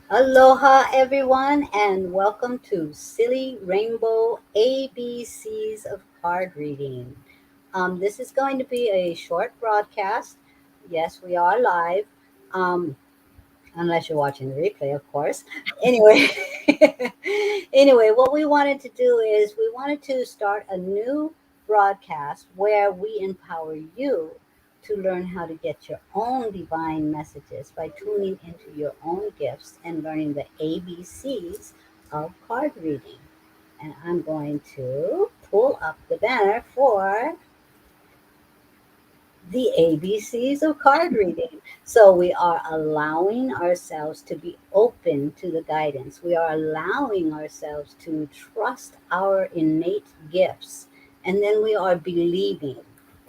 Aloha, everyone, and welcome to Silly Rainbow ABCs of Card Reading. This is going to be a short broadcast. Yes, we are live, um, unless you're watching the replay, of course. Anyway, anyway, what we wanted to do is we wanted to start a new broadcast where we empower you to learn how to get your own divine messages by tuning into your own gifts and learning the ABCs of card reading. And I'm going to pull up the banner for the ABCs of card reading. So we are allowing ourselves to be open to the guidance. We are allowing ourselves to trust our innate gifts. And then we are believing.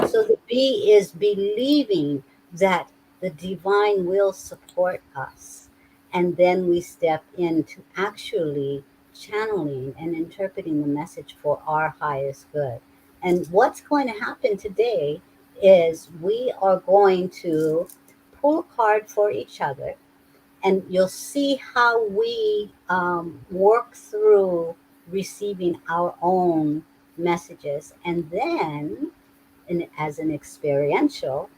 So the B is believing that the divine will support us. And then we step into actually channeling and interpreting the message for our highest good. And what's going to happen today is we are going to pull a card for each other, and you'll see how we work through receiving our own messages. And then, as an experiential,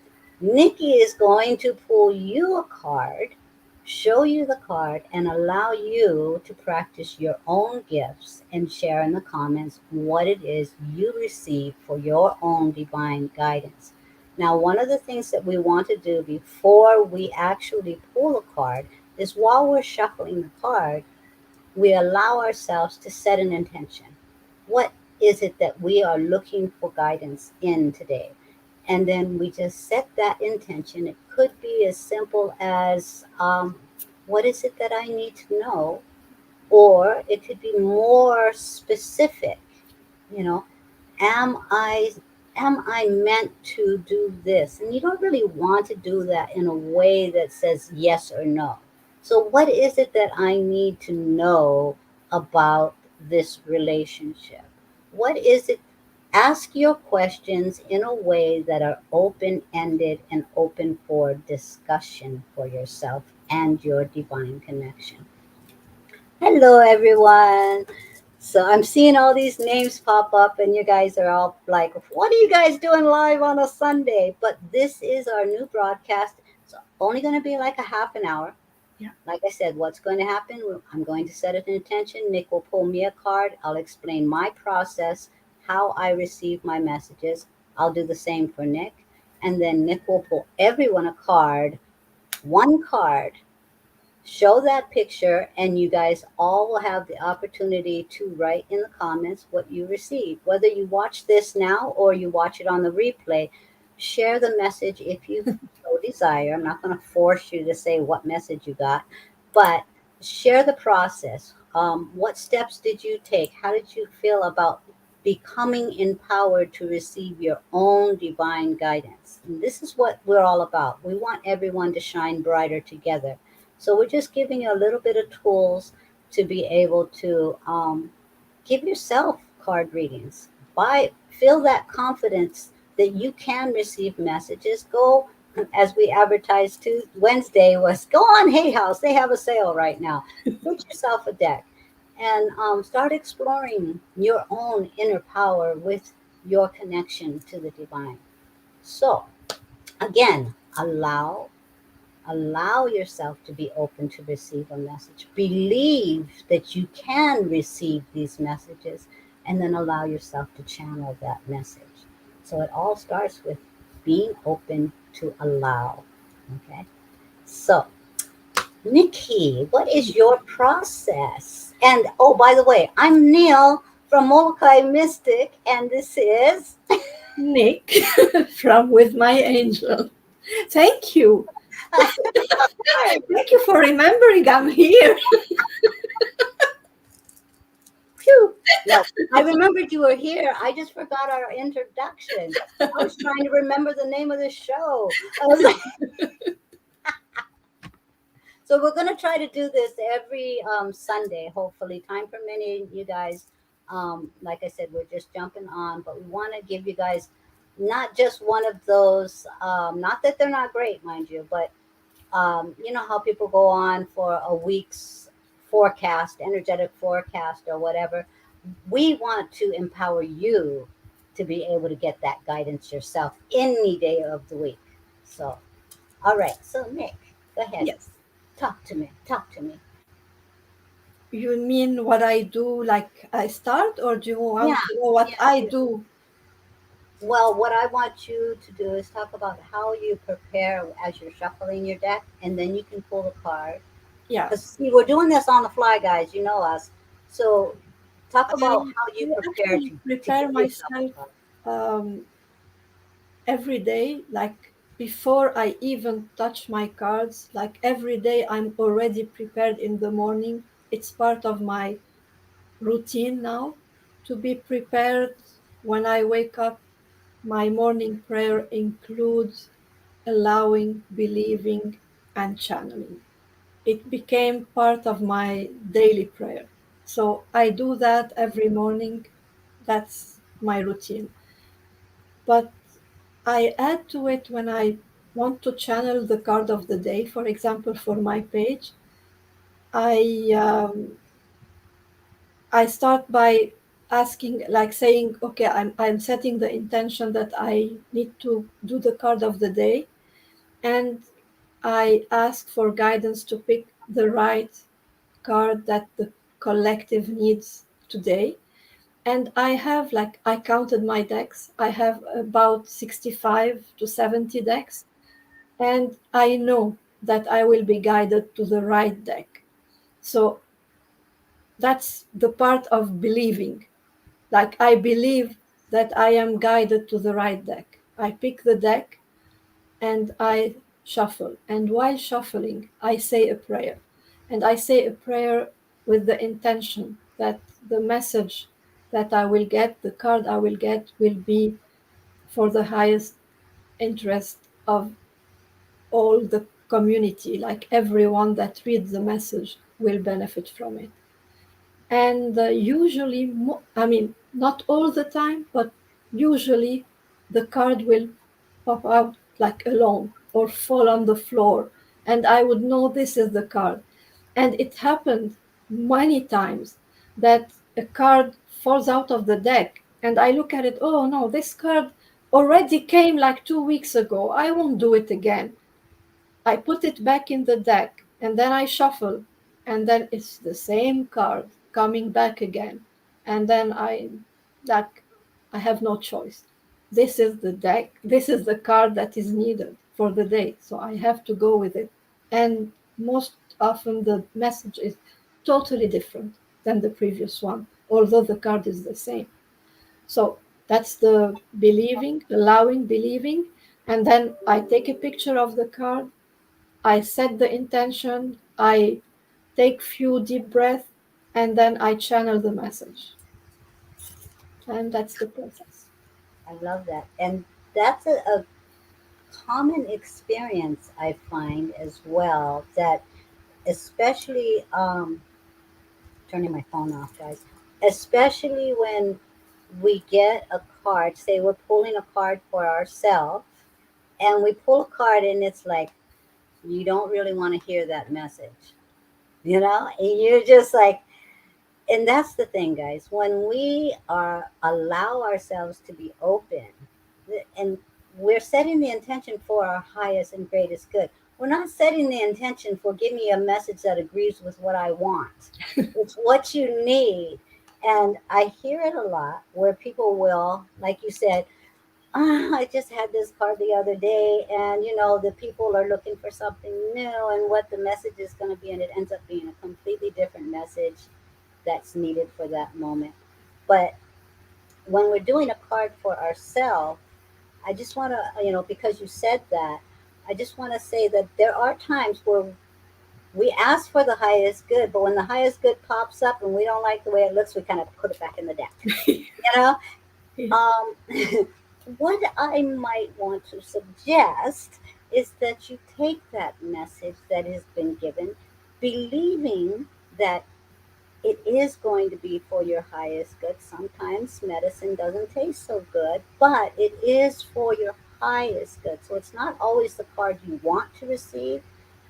Nikki is going to pull you a card, show you the card, and allow you to practice your own gifts and share in the comments what it is you receive for your own divine guidance. Now, one of the things that we want to do before we actually pull a card is while we're shuffling the card, we allow ourselves to set an intention. What is it that we are looking for guidance in today? And then we just set that intention. It could be as simple as what is it that I need to know? Or it could be more specific, you know, am I am I meant to do this? And you don't really want to do that in a way that says yes or no. So what is it that I need to know about this relationship? What is it? Ask your questions in a way that are open ended and open for discussion for yourself and your divine connection. Hello, everyone. So I'm seeing all these names pop up, and you guys are all like, what are you guys doing live on a Sunday? But this is our new broadcast. It's only going to be like a half an hour. Yeah. Like I said, what's going to happen? I'm going to set an intention. Nick will pull me a card. I'll explain my process, how I receive my messages. I'll do the same for Nick. And then Nick will pull everyone a card, one card, show that picture, and you guys all will have the opportunity to write in the comments what you received. Whether you watch this now or you watch it on the replay, share the message if you so desire. I'm not going to force you to say what message you got, but share the process. What steps did you take? How did you feel about becoming empowered to receive your own divine guidance? And this is what we're all about. We want everyone to shine brighter together. So we're just giving you a little bit of tools to be able to give yourself card readings. Feel that confidence that you can receive messages. Go, as we advertised to Wednesday, was go on Hay House. They have a sale right now. Get yourself a deck and start exploring your own inner power with your connection to the divine. So again, allow yourself to be open to receive a message. Believe that you can receive these messages, and then allow yourself to channel that message. So it all starts with being open to allow. Okay. So, Nikki, what is your process? And oh, by the way, I'm Neel from Molokai Mystic, and this is. Nick from With My Angel. Thank you. Thank you for remembering I'm here. Phew. No, I remembered you were here. I just forgot our introduction. I was trying to remember the name of the show. I was like, so we're going to try to do this every Sunday, hopefully, time permitting. You guys, like I said, we're just jumping on, but we want to give you guys not just one of those. Not that they're not great, mind you, but You know how people go on for a week's forecast, energetic forecast, or whatever. We want to empower you to be able to get that guidance yourself any day of the week. So, all right. So, Nick, go ahead. Yes. Talk to me. Talk to me. You mean what I do, like I start, or do you Yeah. want to know what Yes. I Yes. do? Well, what I want you to do is talk about how you prepare as you're shuffling your deck, and then you can pull a card. Because, Yes. see, we're doing this on the fly, guys. You know us. So, talk about I, how you I prepare actually to prepare give yourself myself a card. um, every day, like before I even touch my cards. Like every day, I'm already prepared in the morning. It's part of my routine now to be prepared when I wake up. My morning prayer includes allowing, believing, and channeling. It became part of my daily prayer. So I do that every morning. That's my routine. But I add to it when I want to channel the card of the day. For example, for my page, I I start by asking, like saying, okay, I'm setting the intention that I need to do the card of the day, and I ask for guidance to pick the right card that the collective needs today. And I have, like, I counted my decks. I have about 65 to 70 decks, and I know that I will be guided to the right deck. So that's the part of believing. Like, I believe that I am guided to the right deck. I pick the deck and I shuffle. And while shuffling, I say a prayer. And I say a prayer with the intention that the message that I will get, the card I will get, will be for the highest interest of all the community. Like everyone that reads the message will benefit from it. And usually, I mean, not all the time, but usually the card will pop out like alone or fall on the floor, and I would know this is the card. And it happened many times that a card falls out of the deck, and I look at it, oh no, this card already came like 2 weeks ago, I won't do it again. I put it back in the deck and then I shuffle, and then it's the same card coming back again. And then like I have no choice. This is the deck, this is the card that is needed for the day. So I have to go with it. And most often the message is totally different than the previous one, although the card is the same. So that's the believing, allowing, believing. And then I take a picture of the card, I set the intention, I take few deep breaths, and then I channel the message. And that's the process. I love that. And that's a common experience I find as well, that especially, turning my phone off, guys, especially when we get a card, say we're pulling a card for ourselves, and we pull a card and it's like, you don't really want to hear that message, and you're just like, and that's the thing, guys, when we are allow ourselves to be open, and we're setting the intention for our highest and greatest good. We're not setting the intention for give me a message that agrees with what I want. It's what you need. And I hear it a lot where people will, like you said, I just had this card the other day, and the people are looking for something new, and what the message is going to be, and it ends up being a completely different message that's needed for that moment. But when we're doing a card for ourselves, I just want to, because you said that, I just want to say that there are times where we ask for the highest good, but when the highest good pops up and we don't like the way it looks, we kind of put it back in the deck. You know, Yeah. um, what I might want to suggest is that you take that message that has been given, believing that it is going to be for your highest good. Sometimes medicine doesn't taste so good, but it is for your highest good. So it's not always the card you want to receive,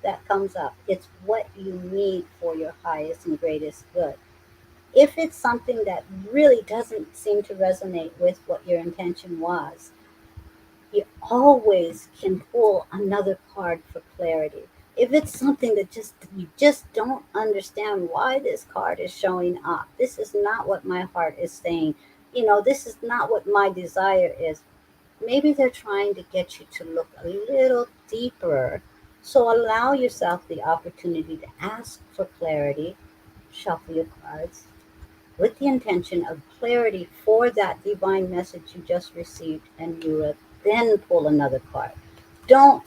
that comes up. It's what you need for your highest and greatest good. If it's something that really doesn't seem to resonate with what your intention was, you always can pull another card for clarity. If it's something that just you just don't understand why this card is showing up, this is not what my heart is saying. This is not what my desire is. Maybe they're trying to get you to look a little deeper. So allow yourself the opportunity to ask for clarity, shuffle your cards with the intention of clarity for that divine message you just received, and you will then pull another card. Don't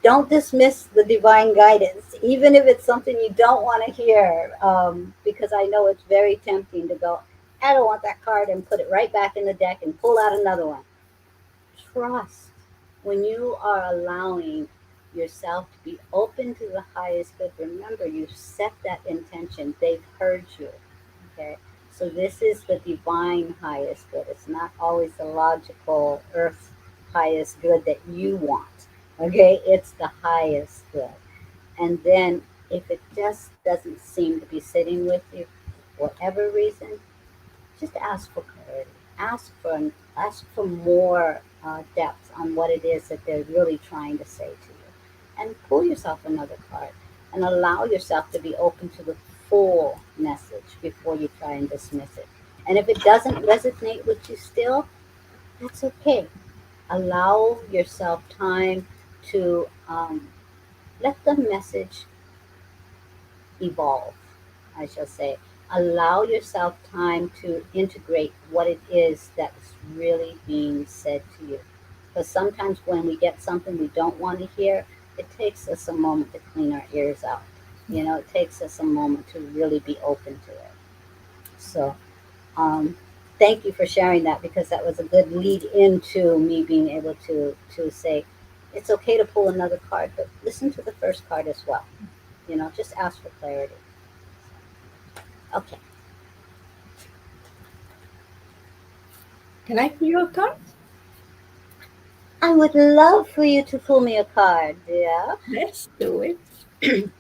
don't dismiss the divine guidance, even if it's something you don't want to hear, because I know it's very tempting to go, I don't want that card, and put it right back in the deck and pull out another one. Trust. When you are allowing yourself to be open to the highest good, remember you've set that intention. They've heard you. Okay. So this is the divine highest good. It's not always the logical earth highest good that you want. Okay. It's the highest good. And then if it just doesn't seem to be sitting with you, for whatever reason, just ask for clarity. Ask for more depth on what it is that they're really trying to say to you, and pull yourself another card, and allow yourself to be open to the full message before you try and dismiss it. And if it doesn't resonate with you still, that's okay. Allow yourself time to let the message evolve, I shall say. Allow yourself time to integrate what it is that's really being said to you. Because sometimes when we get something we don't want to hear, it takes us a moment to clean our ears out. It takes us a moment to really be open to it. So, um, thank you for sharing that, because that was a good lead into me being able to say it's okay to pull another card, but listen to the first card as well. Just ask for clarity. Okay. Can I pull your card? I would love for you to pull me a card. Yeah. Let's do it.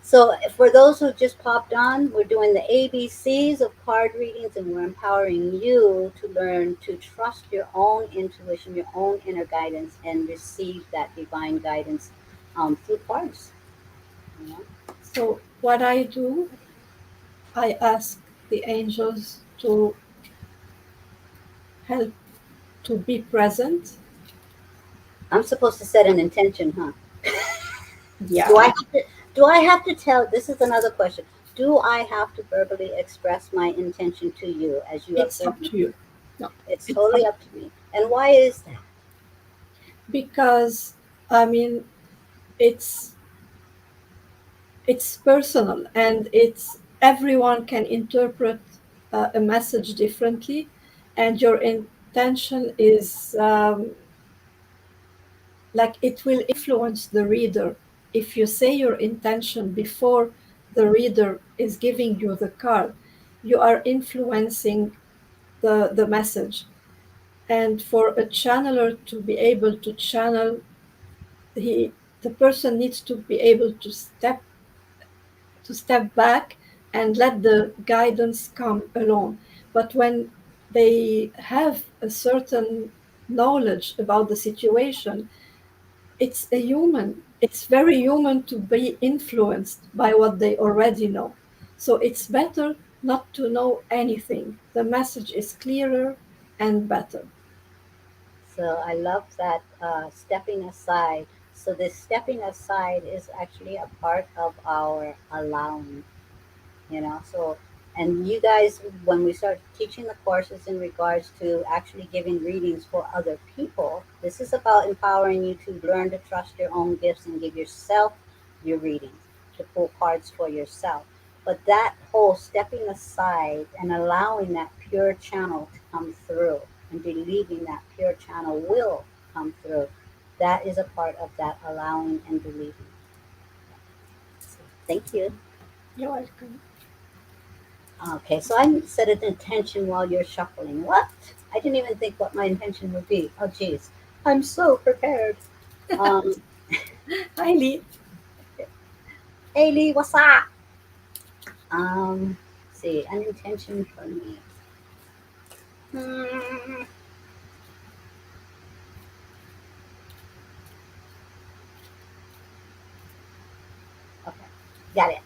So, for those who just popped on, we're doing the ABCs of card readings, and we're empowering you to learn to trust your own intuition, your own inner guidance, and receive that divine guidance through cards. You know? So, what I do, I ask the angels to help to be present. I'm supposed to set an intention, huh? Do I Yeah, have to? Do I have to tell? This is another question. Do I have to verbally express my intention to you as you it's affirm up it? to you. No, It's it's totally up up to me. And why is that? because I mean it's it's personal and it's everyone can interpret a message differently, and your intention is like it will influence the reader. If you say your intention before the reader is giving you the card, you are influencing the message. And for a channeler to be able to channel, the person needs to be able to step back and let the guidance come alone. But when they have a certain knowledge about the situation, it's very human to be influenced by what they already know. So it's better not to know anything. The message is clearer and better. So I love that stepping aside. So this stepping aside is actually a part of our allowing. So, and you guys, when we start teaching the courses in regards to actually giving readings for other people, this is about empowering you to learn to trust your own gifts and give yourself your readings, to pull cards for yourself. But that whole stepping aside and allowing that pure channel to come through, and believing that pure channel will come through, that is a part of that allowing and believing. So, thank you. You're welcome. Okay, so I set an intention while you're shuffling. What? I didn't even think what my intention would be. Oh, geez. I'm so prepared. Um, Hi, Lee. Hey Lee, what's up? See, an intention for me. Hmm, okay, got it.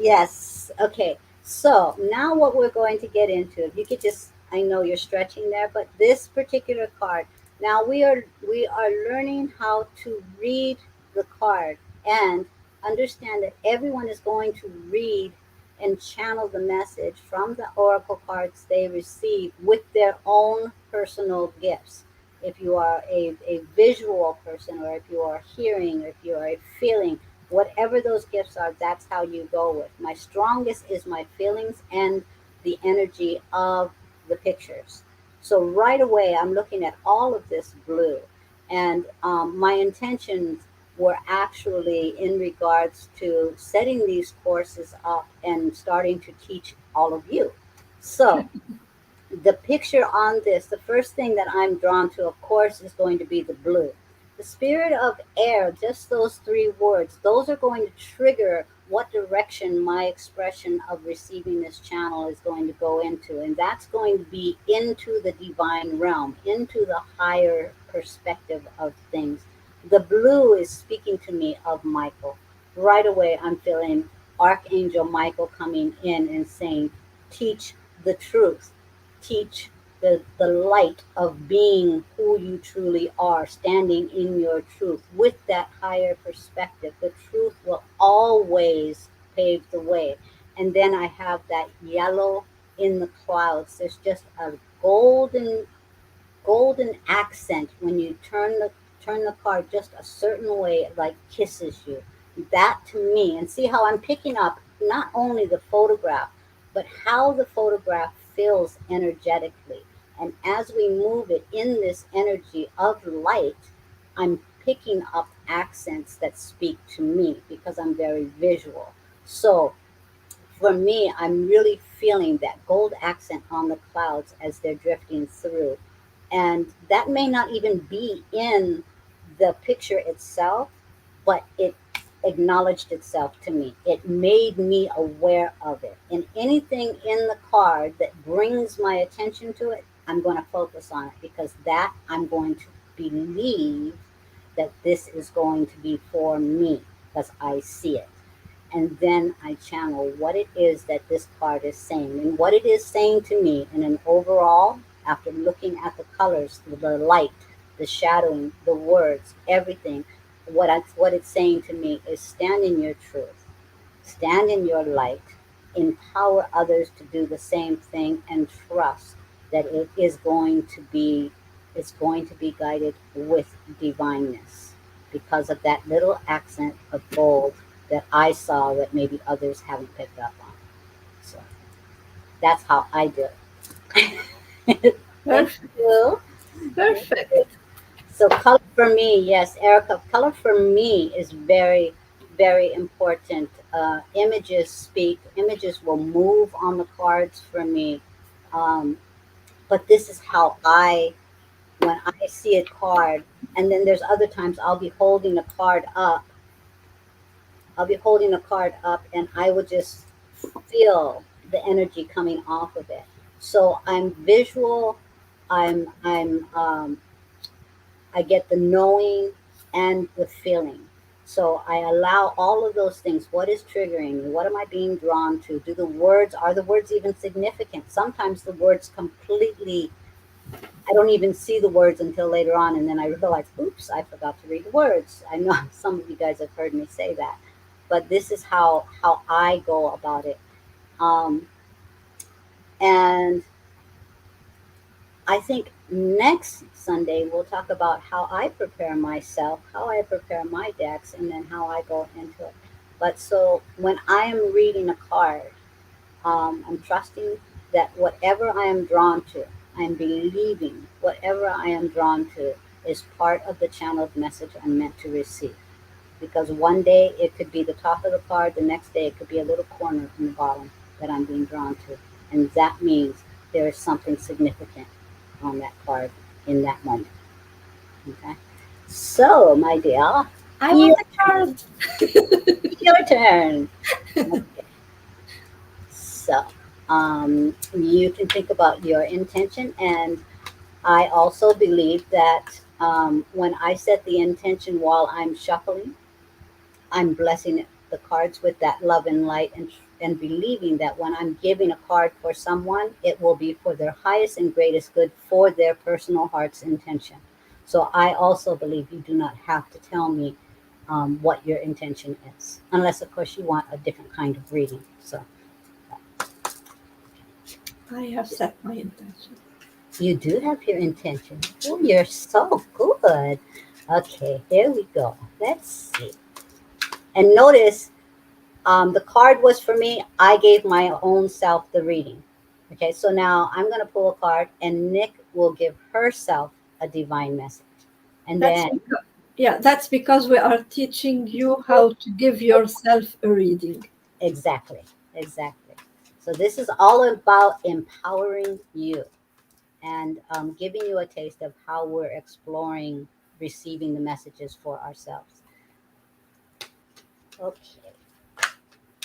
Yes. Okay. So now what we're going to get into, if you could just, I know you're stretching there, but this particular card, now we are learning how to read the card and understand that everyone is going to read and channel the message from the oracle cards they receive with their own personal gifts. If you are a visual person, or if you are hearing, or if you are feeling, whatever those gifts are, that's how you go with. My strongest is my feelings and the energy of the pictures. So right away, I'm looking at all of this blue, and my intentions were actually in regards to setting these courses up and starting to teach all of you. So the picture on this, the first thing that I'm drawn to, of course, is going to be the blue. The spirit of air, just those three words, those are going to trigger what direction my expression of receiving this channel is going to go into. And that's going to be into the divine realm, into the higher perspective of things. The blue is speaking to me of Michael. Right away, I'm feeling Archangel Michael coming in and saying, teach the truth, teach the light of being who you truly are, standing in your truth with that higher perspective. The truth will always pave the way. And then I have that yellow in the clouds. There's just a golden accent when you turn the card just a certain way, it like kisses you. That to me, and see how I'm picking up not only the photograph, but how the photograph feels energetically. And as we move it in this energy of light, I'm picking up accents that speak to me because I'm very visual. So for me, I'm really feeling that gold accent on the clouds as they're drifting through. And that may not even be in the picture itself, but it acknowledged itself to me. It made me aware of it. And anything in the card that brings my attention to it, I'm going to focus on it, because that I'm going to believe that this is going to be for me because I see it. And then I channel what it is that this card is saying, and what it is saying to me in an overall, after looking at the colors, the light, the shadowing, the words, everything. What it's saying to me is, stand in your truth, stand in your light, empower others to do the same thing, and trust that it is going to be guided with divineness, because of that little accent of gold that I saw that maybe others haven't picked up on. So that's how I do it. Thank Perfect. you. Thank you. Perfect. So color for me, yes, Erica, color for me is very, very important. Images speak. Images will move on the cards for me. Um, but this is how when I see a card, and then there's other times I'll be holding a card up, and I will just feel the energy coming off of it. So I'm visual. I'm I get the knowing and the feeling. So I allow all of those things. What is triggering me? What am I being drawn to? Are the words even significant? Sometimes the words completely, I don't even see the words until later on, and then I realize, oops, I forgot to read the words. I know some of you guys have heard me say that, but this is how I go about it. Um, and I think next Sunday we'll talk about how I prepare myself, how I prepare my decks, and then how I go into it. But so when I am reading a card, I'm trusting that whatever I am drawn to, I'm believing whatever I am drawn to. is part of the channeled message I'm meant to receive. Because one day it could be the top of the card, the next day it could be a little corner in the bottom that I'm being drawn to. And that means there is something significant on that card in that moment. Okay. So, my dear, I your, want the card. your turn. Okay. So, you can think about your intention, and I also believe that when I set the intention while I'm shuffling, I'm blessing the cards with that love and light, and believing that when I'm giving a card for someone, it will be for their highest and greatest good for their personal heart's intention. So I also believe you do not have to tell me what your intention is, unless, of course, you want a different kind of reading. So I have set my intention. you do have your intention. Oh, you're so good. Okay, here we go. Let's see. And notice the card was for me. I gave my own self the reading. Okay, so now I'm going to pull a card, and Nick will give herself a divine message. And That's then, because, yeah, that's because we are teaching you how to give yourself a reading. exactly, exactly. So this is all about empowering you and giving you a taste of how we're exploring receiving the messages for ourselves. Okay.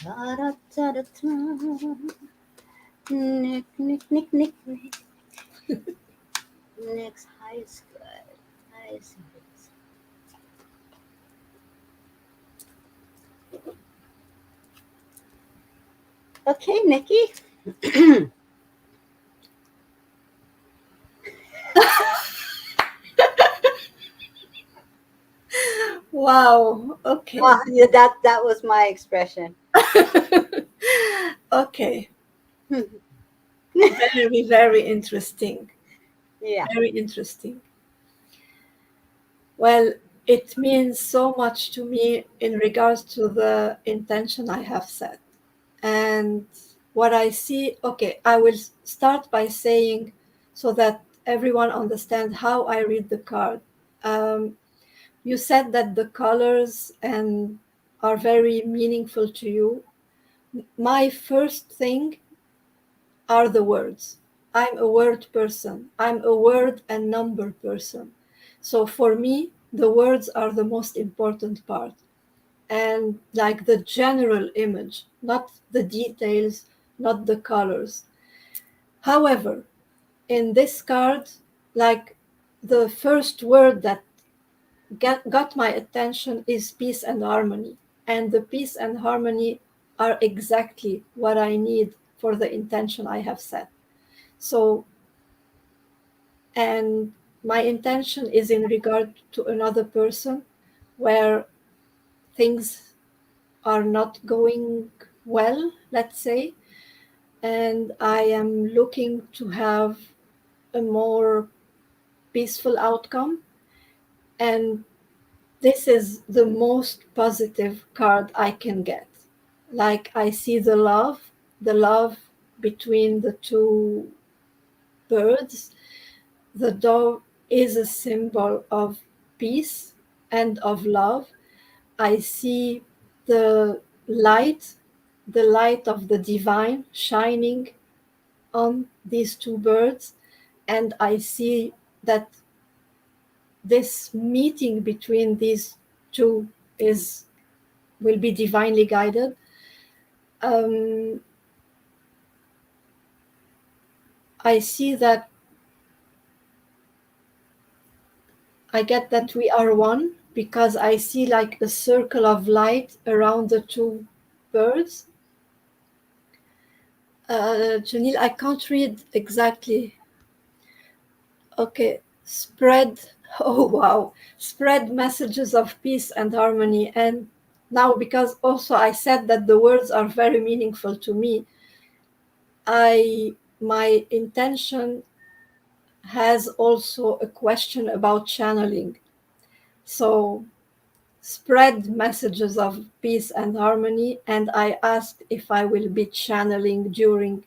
Da-da-da-da-da. Nick, Nick, Nick, Nick, Nick. Nick's high is good. High is good. Okay, Nikki. Wow. Okay. Well, yeah, that was my expression. Okay. Very, very interesting. Yeah. Very interesting. Well, it means so much to me in regards to the intention I have set. And what I see, okay, I will start by saying so that everyone understands how I read the card. Um, you said that the colors and are very meaningful to you. My first thing are the words. I'm a word person. I'm a word and number person. So for me, the words are the most important part. And like the general image, not the details, not the colors. However, in this card, like the first word that got my attention is peace and harmony. And the peace and harmony are exactly what I need for the intention I have set. So, and my intention is in regard to another person where things are not going well, let's say, and I am looking to have a more peaceful outcome. And this is the most positive card I can get. Like I see the love between the two birds. The dove is a symbol of peace and of love. I see the light, the light of the divine shining on these two birds, and I see that this meeting between these two is will be divinely guided. Um, I see that I get that we are one because I see like a circle of light around the two birds. Janil, I can't read exactly. Okay, spread. Oh wow, spread messages of peace and harmony. And now, because also I said that the words are very meaningful to me, I my intention has also a question about channeling. So spread messages of peace and harmony, and I asked if I will be channeling during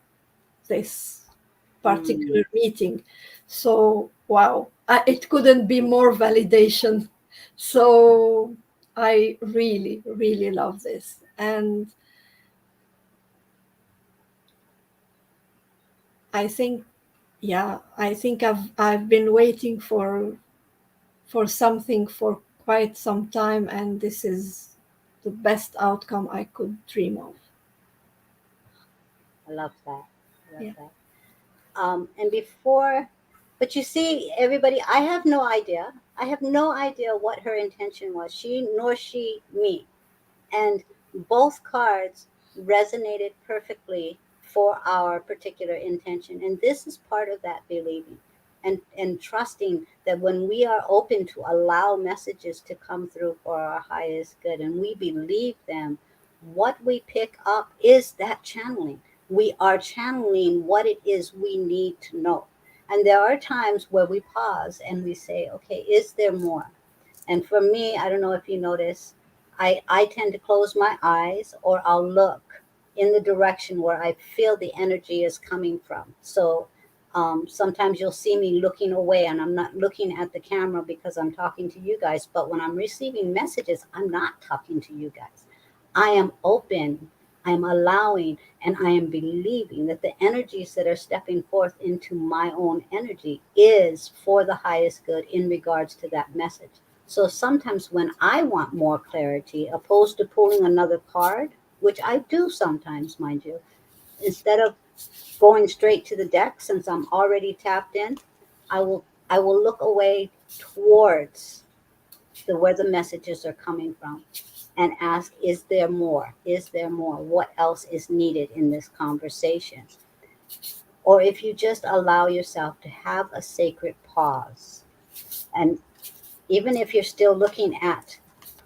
this Mm, particular meeting. So Wow, it couldn't be more validation. So I really, really love this. And I think, yeah, I think I've been waiting for something for quite some time, and this is the best outcome I could dream of. I love that. I love Yeah. that. And before, but you see, everybody, I have no idea. I have no idea what her intention was. She nor she me. And both cards resonated perfectly for our particular intention. And this is part of that believing and trusting that when we are open to allow messages to come through for our highest good and we believe them, what we pick up is that channeling. We are channeling what it is we need to know. And there are times where we pause and we say, okay, is there more? And for me, I don't know if you notice, I tend to close my eyes or I'll look in the direction where I feel the energy is coming from. So sometimes you'll see me looking away and I'm not looking at the camera because I'm talking to you guys. But when I'm receiving messages, I'm not talking to you guys. I am open, I am allowing, and I am believing that the energies that are stepping forth into my own energy is for the highest good in regards to that message. So sometimes when I want more clarity, opposed to pulling another card, which I do sometimes, mind you, instead of going straight to the deck since I'm already tapped in, I will look away towards the where the messages are coming from and ask, is there more? Is there more? What else is needed in this conversation? Or if you just allow yourself to have a sacred pause, and even if you're still looking at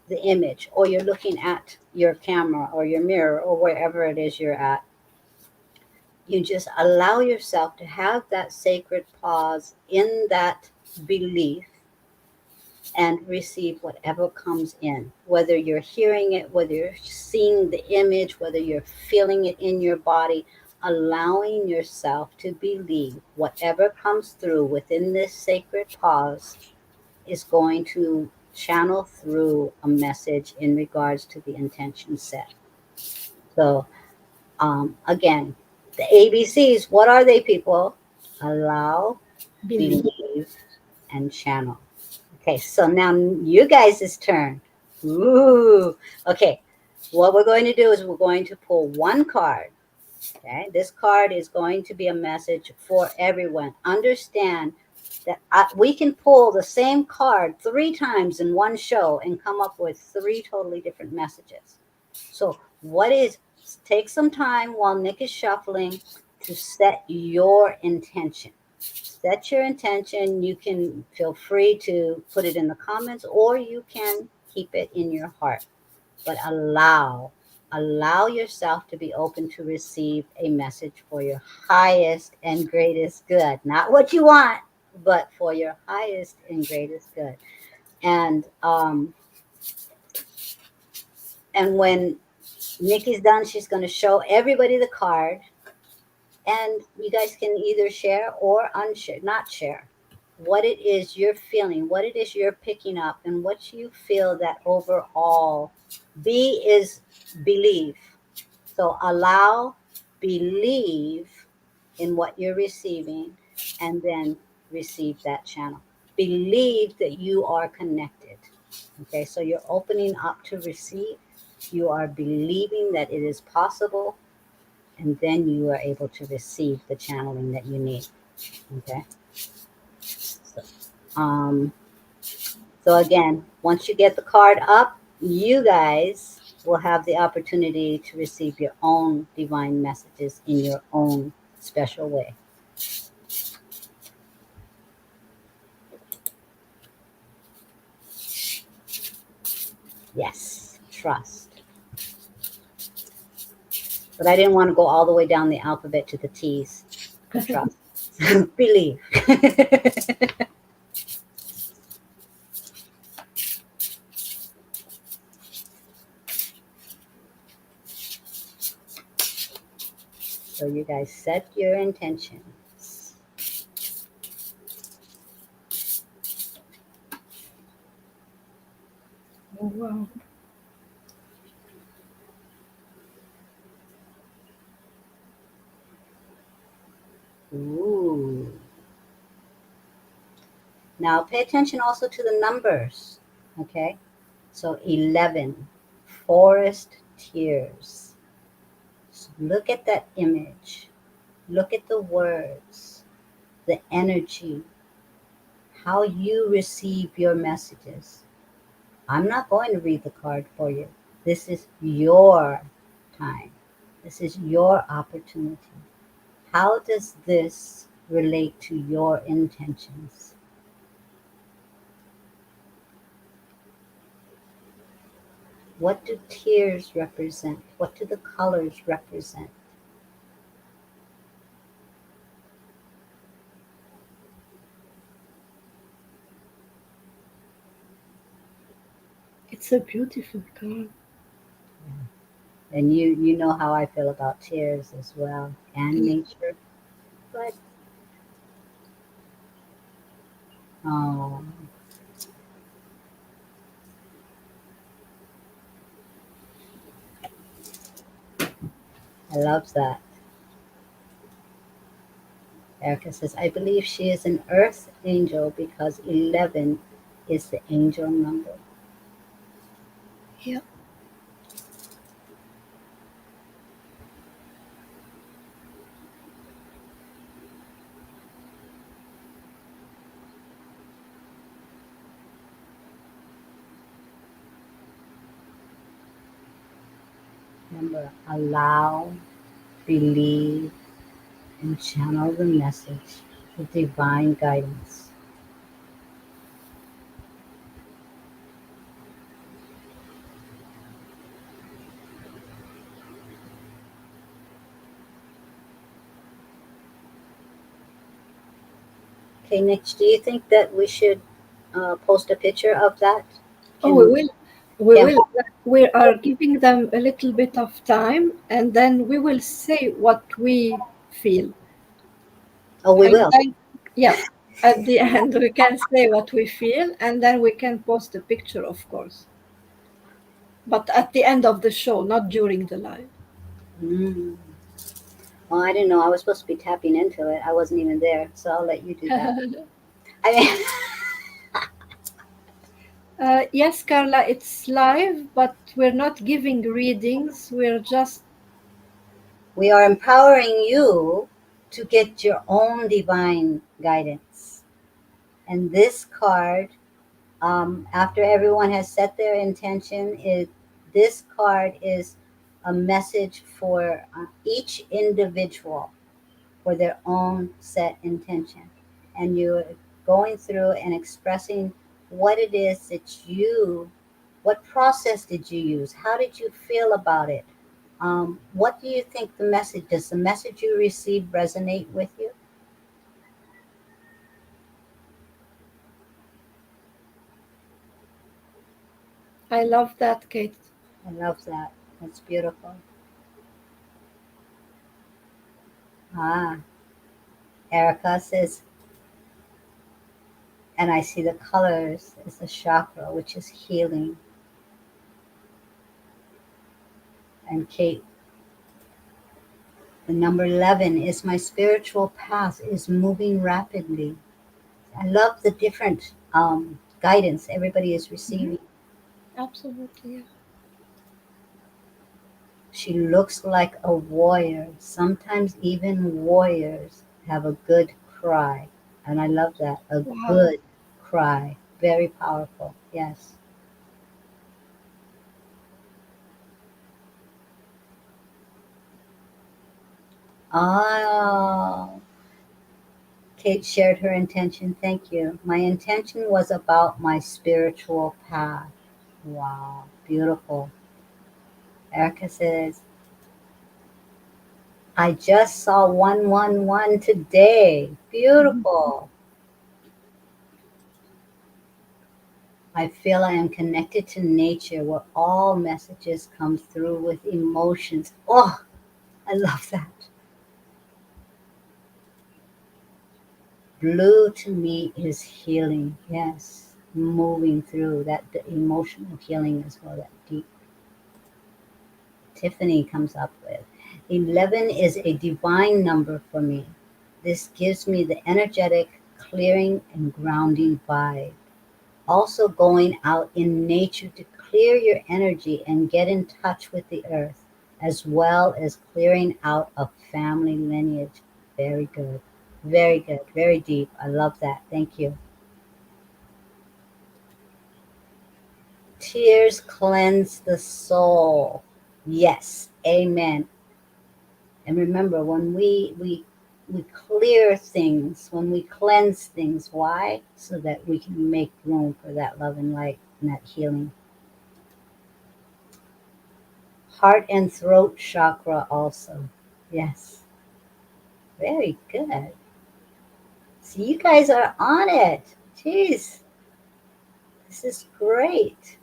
the image or you're looking at your camera or your mirror or wherever it is you're at, you just allow yourself to have that sacred pause in that belief and receive whatever comes in, whether you're hearing it, whether you're seeing the image, whether you're feeling it in your body, allowing yourself to believe whatever comes through within this sacred pause is going to channel through a message in regards to the intention set. So, again, the ABCs, what are they, people? Allow, Believe. believe, and channel. Okay, so now you guys' turn. Ooh, okay. What we're going to do is we're going to pull one card. Okay, this card is going to be a message for everyone. Understand that we can pull the same card 3 times in one show and come up with 3 totally different messages. So, what is, take some time while Nick is shuffling to set your intention. Set your intention. You can feel free to put it in the comments or you can keep it in your heart. But allow yourself to be open to receive a message for your highest and greatest good. Not what you want, but for your highest and greatest good. And and when Nikki's done, she's going to show everybody the card, and you guys can either share or unshare, not share what it is you're feeling, what it is you're picking up, and what you feel that overall B is believe. So allow, believe in what you're receiving, and then receive that channel. Believe that you are connected. Okay, so you're opening up to receive. You are believing that it is possible, and then you are able to receive the channeling that you need. Okay, so, um, so again, once you get the card up, you guys will have the opportunity to receive your own divine messages in your own special way. Yes, trust. But I didn't want to go all the way down the alphabet to the T's for trust. Believe. So you guys set your intentions. Ooh. Now pay attention also to the numbers. Okay. So 11, forest tears. So look at that image. Look at the words, the energy, how you receive your messages. I'm not going to read the card for you. This is your time. This is your opportunity. How does this relate to your intentions? What do tears represent? What do the colors represent? It's a beautiful card. And you know how I feel about tears as well and Yeah. nature. But oh, I love that. Erica says, I believe she is an earth angel because 11 is the angel number. Yeah. Remember, allow, believe, and channel the message with divine guidance. Okay, Nick, do you think that we should post a picture of that? Oh, we Can will. We can will. We are giving them a little bit of time, and then we will say what we feel. oh we And will. then, yeah, at the end, we can say what we feel, and then we can post a picture, of course. But at the end of the show, not during the live. Mm. Well, I didn't know I was supposed to be tapping into it. I wasn't even there, so I'll let you do that. I mean, Yes, Carla, it's live, but we're not giving readings. We're just, we are empowering you to get your own divine guidance. And this card, after everyone has set their intention, this card is a message for each individual for their own set intention. And you're going through and expressing what it is that what process did you use? How did you feel about it? What do you think does the message you received resonate with you? I love that, Kate. I love that. That's beautiful. Ah, Erica says, and I see the colors is the chakra, which is healing. And Kate, the number 11 is my spiritual path is moving rapidly. I love the different guidance everybody is Mhm. receiving. Absolutely, yeah. She looks like a warrior. Sometimes even warriors have a good cry. And I love that. A Wow. good cry. Very powerful. Yes. Oh, Kate shared her intention. Thank you. My intention was about my spiritual path. Wow. Beautiful. Erica says, I just saw 111 today. Mhm. Beautiful. I feel I am connected to nature where all messages come through with emotions. Oh, I love that. Blue to me is healing. Yes. Moving through that the emotional healing as well, that deep. Tiffany comes up with 11 is a divine number for me. This gives me the energetic, clearing, and grounding vibe. Also, going out in nature to clear your energy and get in touch with the earth, as well as clearing out a family lineage. Very good. Very good. Very deep. I love that. Thank you. Tears cleanse the soul. Yes. Amen. And remember, when we clear things, when we cleanse things, why? So that we can make room for that love and light and that healing. Heart and throat chakra also. Yes. Very good. So you guys are on it. Jeez, this is great.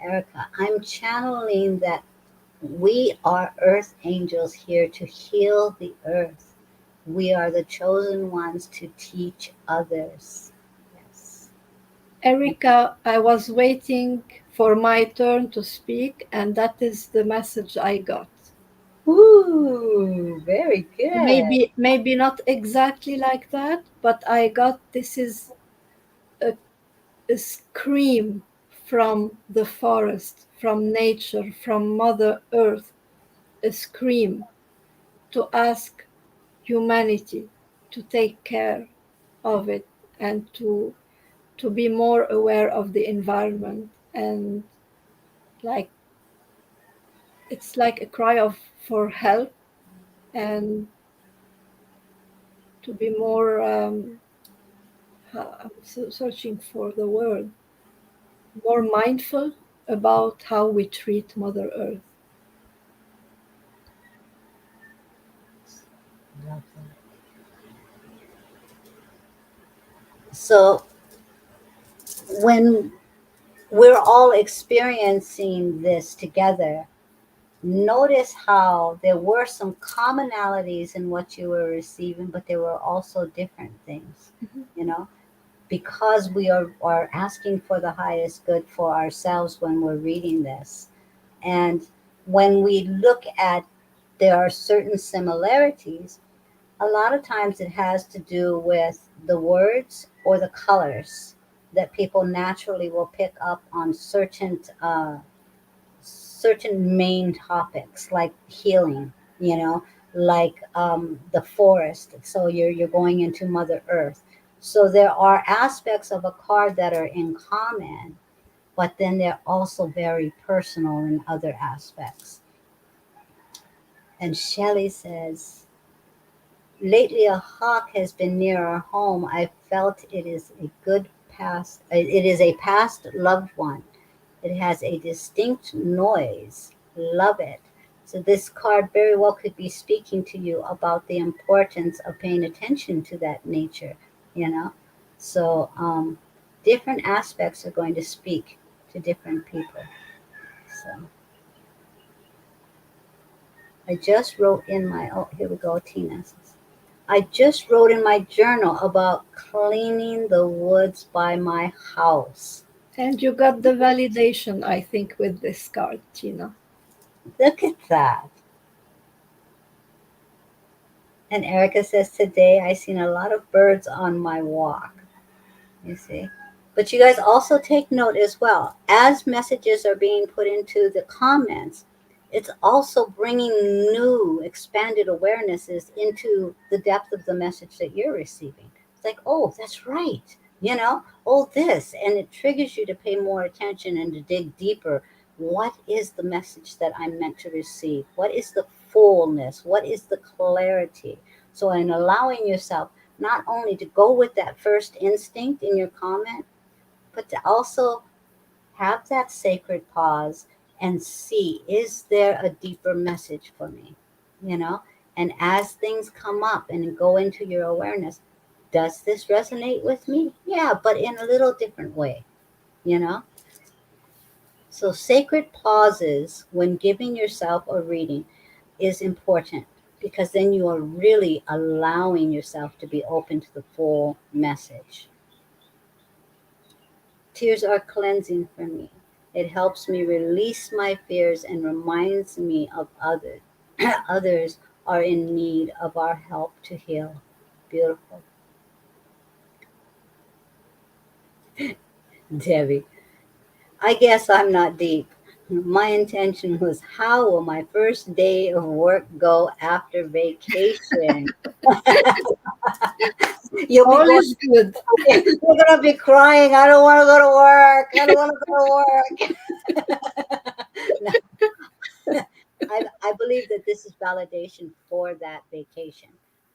Erica, I'm channeling that we are earth angels here to heal the earth. We are the chosen ones to teach others. Yes. Erica, I was waiting for my turn to speak, and that is the message I got. Ooh, very good. Maybe not exactly like that, but I got this is a, a scream from the forest, from nature, from Mother Earth, a scream to ask humanity to take care of it and to be more aware of the environment, and like it's like a cry of for help, and to be more I'm searching for the word, more mindful about how we treat Mother Earth. Love that. So when we're all experiencing this together, notice how there were some commonalities in what you were receiving, but there were also different things, Mhm. you know, because we are asking for the highest good for ourselves when we're reading this. And when we look at, there are certain similarities, a lot of times it has to do with the words or the colors that people naturally will pick up on certain main topics like healing, like the forest. So you're going into Mother Earth. So there are aspects of a card that are in common, but then they're also very personal in other aspects. And Shelley says, lately a hawk has been near our home. I felt it is a good past. It is a past loved one. It has a distinct noise. Love it. So this card very well could be speaking to you about the importance of paying attention to that nature, you know. So different aspects are going to speak to different people. So I just wrote in my, oh, here we go, Tina says, I just wrote in my journal about cleaning the woods by my house. And you got the validation, I think, with this card, Tina. Look at that. And Erica says, today I seen a lot of birds on my walk. You see? But you guys also take note as well. As messages are being put into the comments, it's also bringing new, expanded awarenesses into the depth of the message that you're receiving. It's like, oh, that's right. Oh, this. And it triggers you to pay more attention and to dig deeper. What is the message that I'm meant to receive? What is the fullness? What is the clarity? So, in allowing yourself not only to go with that first instinct in your comment, but to also have that sacred pause and see, is there a deeper message for me? You know? And as things come up and go into your awareness, does this resonate with me? Yeah, but in a little different way, you know? So, sacred pauses when giving yourself a reading is important because then you are really allowing yourself to be open to the full message. Tears are cleansing for me. It helps me release my fears and reminds me of others. Others are in need of our help to heal. Beautiful. Debbie, I guess I'm not deep. My intention was, how will my first day of work go after vacation? You'll be All going, is good. you're going to be crying. I don't want to go to work. I don't want to go to work. I believe that this is validation for that vacation.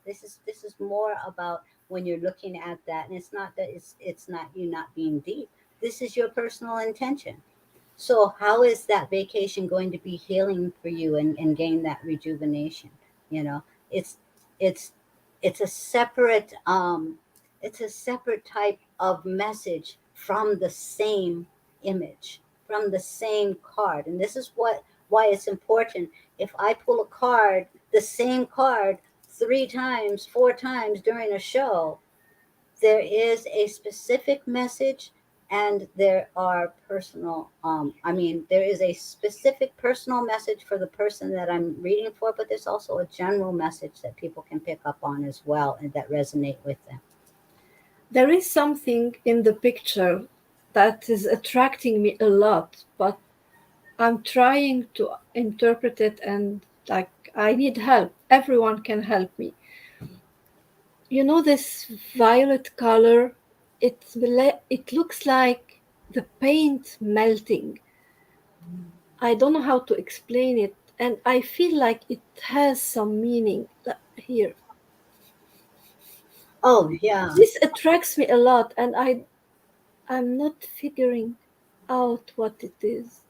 This is more about when you're looking at that, and it's not that it's not you not being deep. This is your personal intention. So how is that vacation going to be healing for you and gain that rejuvenation? You know, it's it's it's a separate it's a separate type of message from the same image, from the same card. And this is why it's important. If I pull a card, the same card, 3 times, 4 times during a show, there is a specific message, and there are personal there is a specific personal message for the person that I'm reading for, but there's also a general message that people can pick up on as well and that resonate with them. There is something in the picture that is attracting me a lot, but I'm trying to interpret it, and like I need help. Everyone can help me. You know this violet color? It looks like the paint melting. I don't know how to explain it, and I feel like it has some meaning here. Oh yeah. This attracts me a lot, and I'm not figuring out what it is.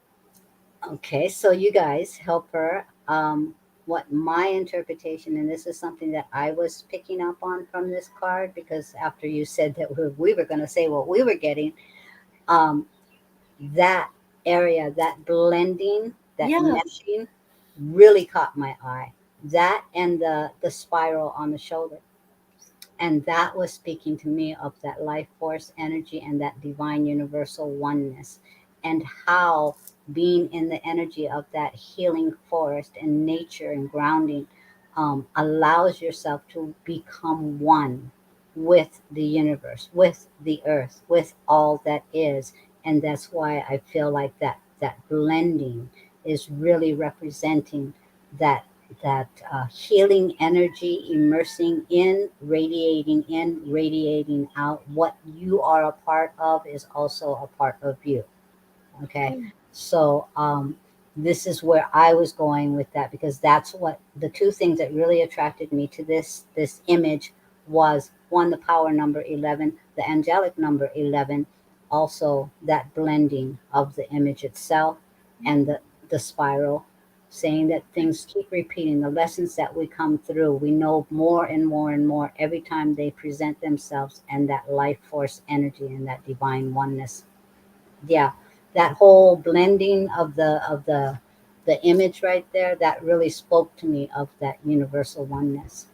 Okay, so you guys help her. What my interpretation, and this is something that I was picking up on from this card, because after you said that we were going to say what we were getting, um, that area, that blending, that Yeah, meshing really caught my eye. That and the spiral on the shoulder. And that was speaking to me of that life force energy and that divine universal oneness, and how being in the energy of that healing forest and nature and grounding allows yourself to become one with the universe, with the earth, with all that is. And that's why I feel like that blending is really representing that healing energy, immersing in, radiating out. What you are a part of is also a part of you. Okay. yeah. So this is where I was going with that, because that's what the two things that really attracted me to this image was, one, the power number 11, the angelic number 11, also that blending of the image itself, and the spiral, saying that things keep repeating. The lessons that we come through, we know more and more and more every time they present themselves, and that life force energy and that divine oneness. Yeah, that whole blending of the image right there, that really spoke to me of that universal oneness.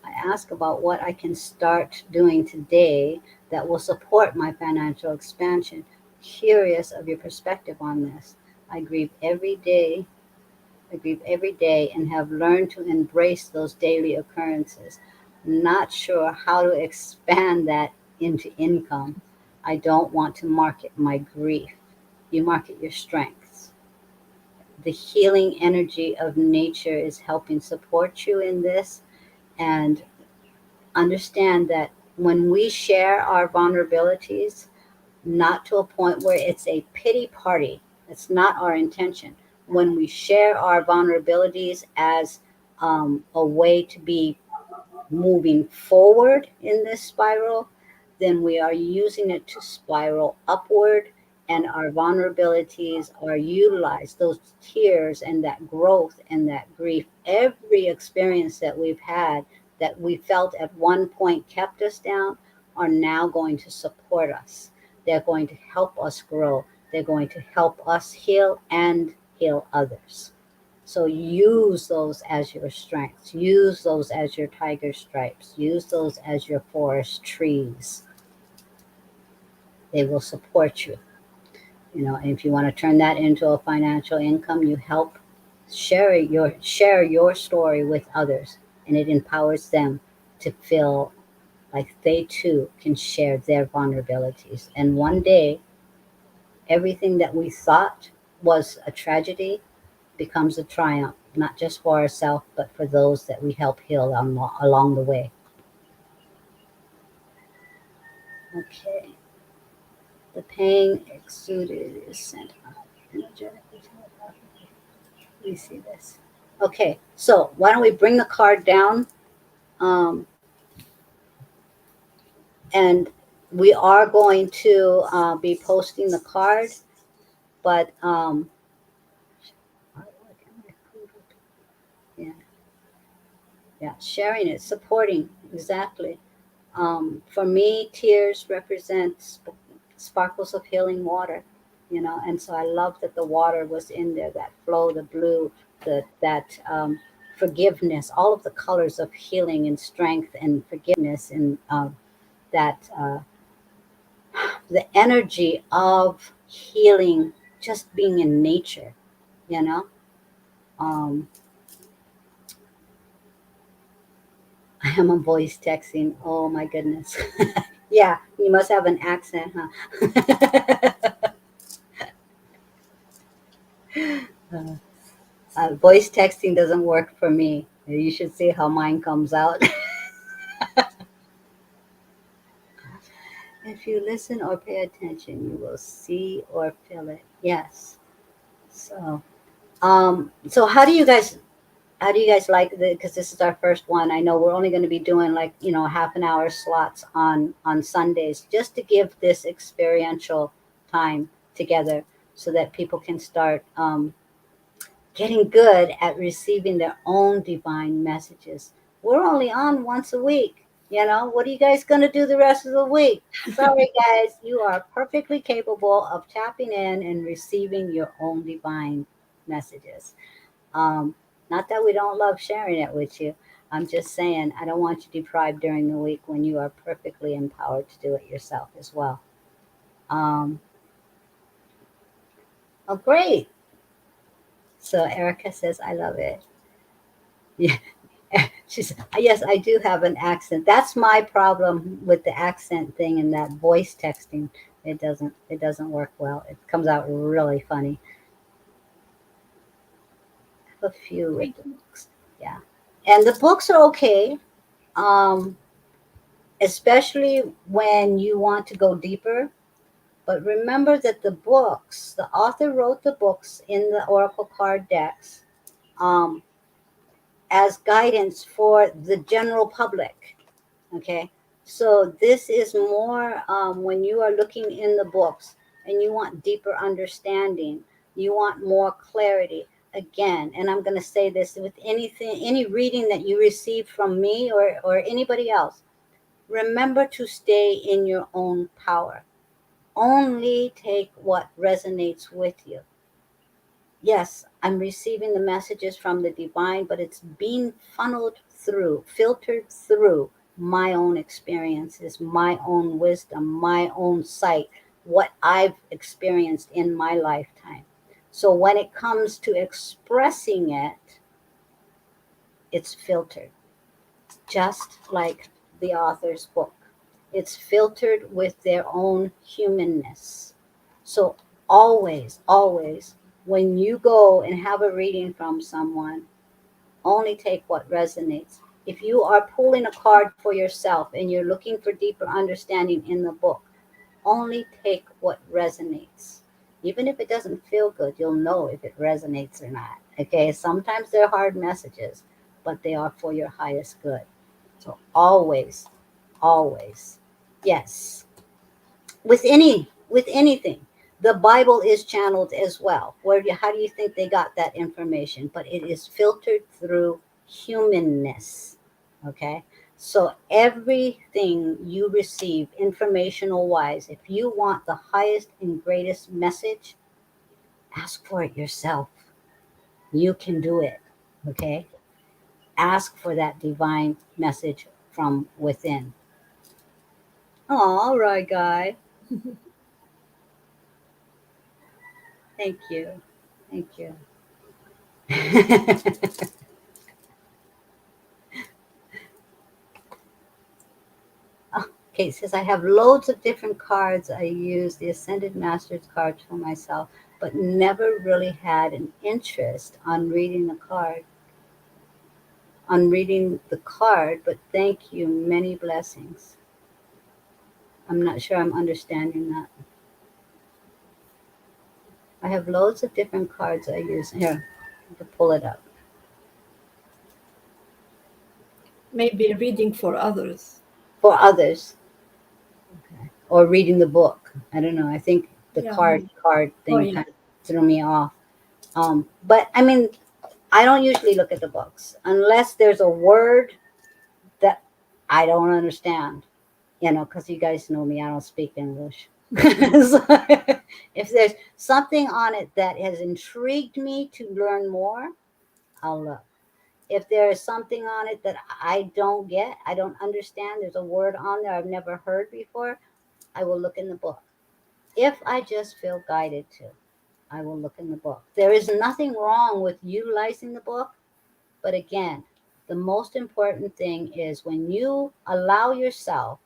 I ask about what I can start doing today that will support my financial expansion. Curious of your perspective on this. I grieve every day. I grieve every day and have learned to embrace those daily occurrences. Not sure how to expand that into income. I don't want to market my grief. You market your strengths. The healing energy of nature is helping support you in this, and understand that when we share our vulnerabilities, not to a point where it's a pity party, it's not our intention. When we share our vulnerabilities as a way to be moving forward in this spiral, then we are using it to spiral upward, and our vulnerabilities are utilized. Those tears and that growth and that grief, every experience that we've had that we felt at one point kept us down, are now going to support us. They're going to help us grow. They're going to help us heal and heal others. So use those as your strengths. Use those as your tiger stripes. Use those as your forest trees. They will support you. And if you want to turn that into a financial income, you help share your story with others, and it empowers them to feel like they too can share their vulnerabilities. And one day, everything that we thought was a tragedy becomes a triumph, not just for ourselves, but for those that we help heal along the way. Okay. The pain exuded is sent out energetically to the body. Let me see this. Okay, so why don't we bring the card down? Um, and we are going to be posting the card, but yeah, yeah, sharing it, supporting, exactly. For me, tears represent sparkles of healing water, and so I love that the water was in there, that flow, the blue, that forgiveness, all of the colors of healing and strength and forgiveness, and that the energy of healing just being in nature, you know. Um, I am a voice texting. Oh my goodness. Yeah, you must have an accent, huh? Voice texting doesn't work for me. You should see how mine comes out. If you listen or pay attention, you will see or feel it. Yes. So how do you guys like the, because this is our first one. I know we're only going to be doing like, half an hour slots on Sundays, just to give this experiential time together, so that people can start getting good at receiving their own divine messages. We're only on once a week. What are you guys going to do the rest of the week? Sorry, guys, you are perfectly capable of tapping in and receiving your own divine messages. Um, Not that we don't love sharing it with you. I'm just saying, I don't want you deprived during the week when you are perfectly empowered to do it yourself as well. Um, oh, great. So Erica says, I love it. Yeah. She said, yes, I do have an accent. That's my problem with the accent thing and that voice texting. It doesn't work well. It comes out really funny. I have a few with Thank the you. books. Yeah. And the books are okay. Um, Especially when you want to go deeper. But remember that the author wrote the books in the Oracle card decks, um, as guidance for the general public. Okay, so this is more, when you are looking in the books and you want deeper understanding, you want more clarity. Again, and I'm going to say this with anything, any reading that you receive from me or anybody else, remember to stay in your own power. Only take what resonates with you. Yes, I'm receiving the messages from the divine, but it's being funneled through, filtered through my own experiences, my own wisdom, my own sight, what I've experienced in my lifetime. So when it comes to expressing it, it's filtered, just like the author's book. It's filtered with their own humanness. So always, always, when you go and have a reading from someone, only take what resonates. If you are pulling a card for yourself and you're looking for deeper understanding in the book, only take what resonates. Even if it doesn't feel good, you'll know if it resonates or not. Okay, sometimes they're hard messages, but they are for your highest good. So always, always, yes. With anything, the Bible is channeled as well. How do you think they got that information? But it is filtered through humanness. Okay, so everything you receive informational wise, if you want the highest and greatest message, ask for it yourself. You can do it. Okay, ask for that divine message from within. All right, guy. Thank you. Thank you. Okay, it says I have loads of different cards. I use the Ascended Masters cards for myself, but never really had an interest on reading the card, but thank you, many blessings. I'm not sure I'm understanding that. I have loads of different cards I use. Here, to pull it up. Maybe reading for others. For others, okay. Or reading the book. I don't know. I think the Yeah, card oh thing yeah. kind of threw me off. But I mean, I don't usually look at the books unless there's a word that I don't understand. Because you guys know me, I don't speak English. So, if there's something on it that has intrigued me to learn more, I'll look. If there is something on it that I don't get, I don't understand, there's a word on there I've never heard before, I will look in the book. If I just feel guided to, I will look in the book. There is nothing wrong with utilizing the book, but again, the most important thing is when you allow yourself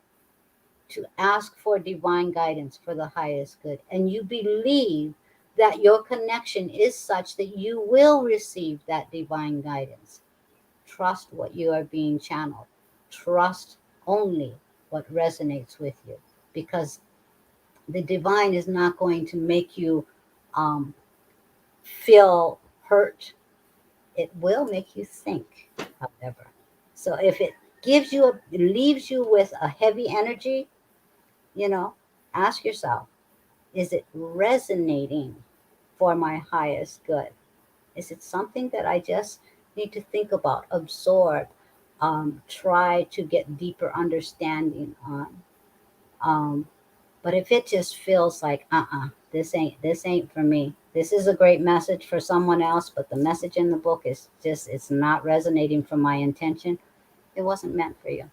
to ask for divine guidance for the highest good. And you believe that your connection is such that you will receive that divine guidance. Trust what you are being channeled. Trust only what resonates with you because the divine is not going to make you um, feel hurt. It will make you think, however. So if it leaves you with a heavy energy, you know, ask yourself, is it resonating for my highest good? Is it something that I just need to think about, absorb, try to get deeper understanding on? Um, but if it just feels like, this ain't for me. This is a great message for someone else, but the message in the book is just it's not resonating for my intention. It wasn't meant for you.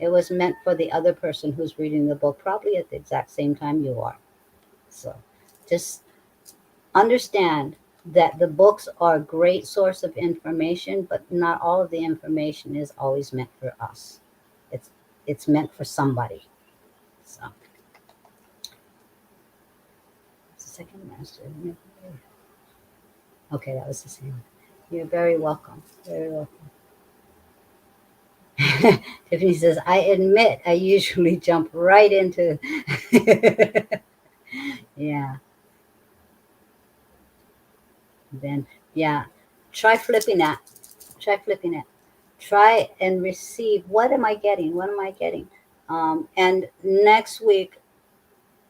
It was meant for the other person who's reading the book, probably at the exact same time you are. So just understand that the books are a great source of information, but not all of the information is always meant for us. It's it's meant for somebody. So second master. Okay, that was the same. You're very welcome. Very welcome. Tiffany says, I admit I usually jump right into yeah. Then yeah. Try flipping that. Try flipping it. Try and receive. What am I getting? What am I getting? And next week,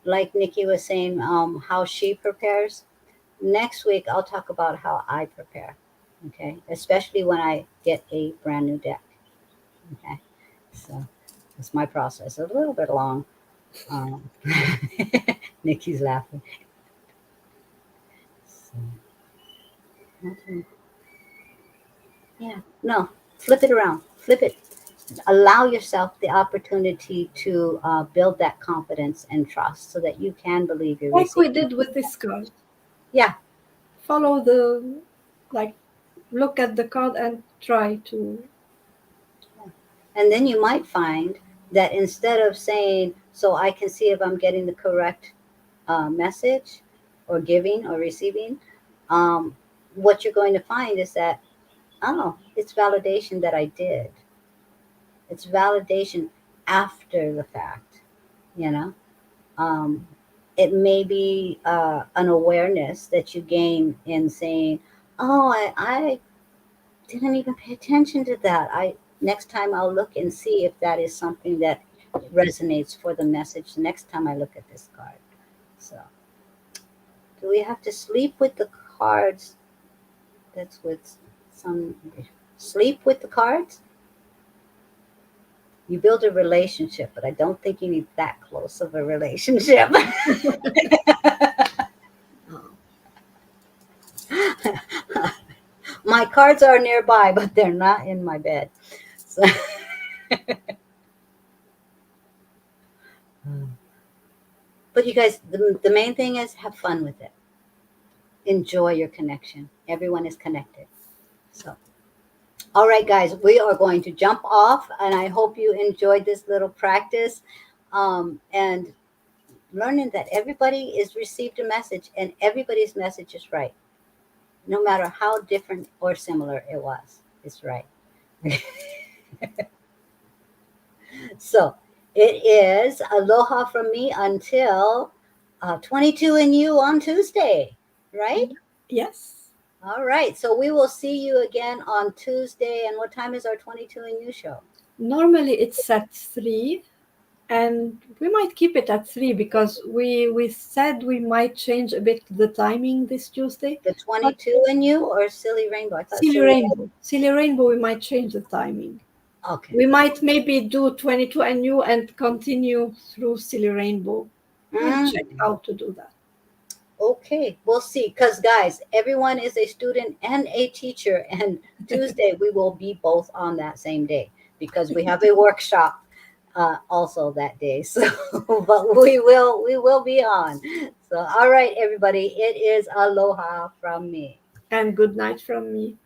like Nikki was saying, how she prepares. Next week, I'll talk about how I prepare. Okay, especially when I get a brand new deck. Okay, so it's my process. A little bit long. Um, Nikki's laughing. So, yeah, no, flip it around. Flip it. Allow yourself the opportunity to build that confidence and trust so that you can believe you're Like we receiving. did with this card. Yeah. Follow the, like, look at the card and try to. And then you might find that instead of saying, so I can see if I'm getting the correct message or giving or receiving, um, what you're going to find is that, oh, it's validation that I did. It's validation after the fact, you know? Um, it may be an awareness that you gain in saying, "Oh, I didn't even pay attention to that." I next time I'll look and see if that is something that resonates for the message. The next time I look at this card. So, do we have to sleep with the cards? That's with some sleep with the cards. You build a relationship, but I don't think you need that close of a relationship. My cards are nearby, but they're not in my bed. So, but you guys, the main thing is have fun with it. enjoy your connection. Everyone is connected. So, all right, guys, we are going to jump off, and I hope you enjoyed this little practice. And learning that everybody is received a message, and everybody's message is right, no matter how different or similar it was. It's right. So it is aloha from me until 22 and you on Tuesday, right? Yes. All right. So we will see you again on Tuesday. And what time is our 22 and you show? Normally it's at 3, and we might keep it at 3 because we said we might change a bit the timing this Tuesday. The But 22 and you or Silly Rainbow? I thought Silly Silly Rainbow. Silly Rainbow, we might change the timing. Rainbow. Okay. We might maybe do 22 and you and continue through Silly Rainbow. We'll check Mm. how to do that. Okay, we'll see. Because, guys, everyone is a student and a teacher. And Tuesday, we will be both on that same day because we have a workshop also that day. So, but we will be on. So, all right, everybody, it is aloha from me. And good night from me.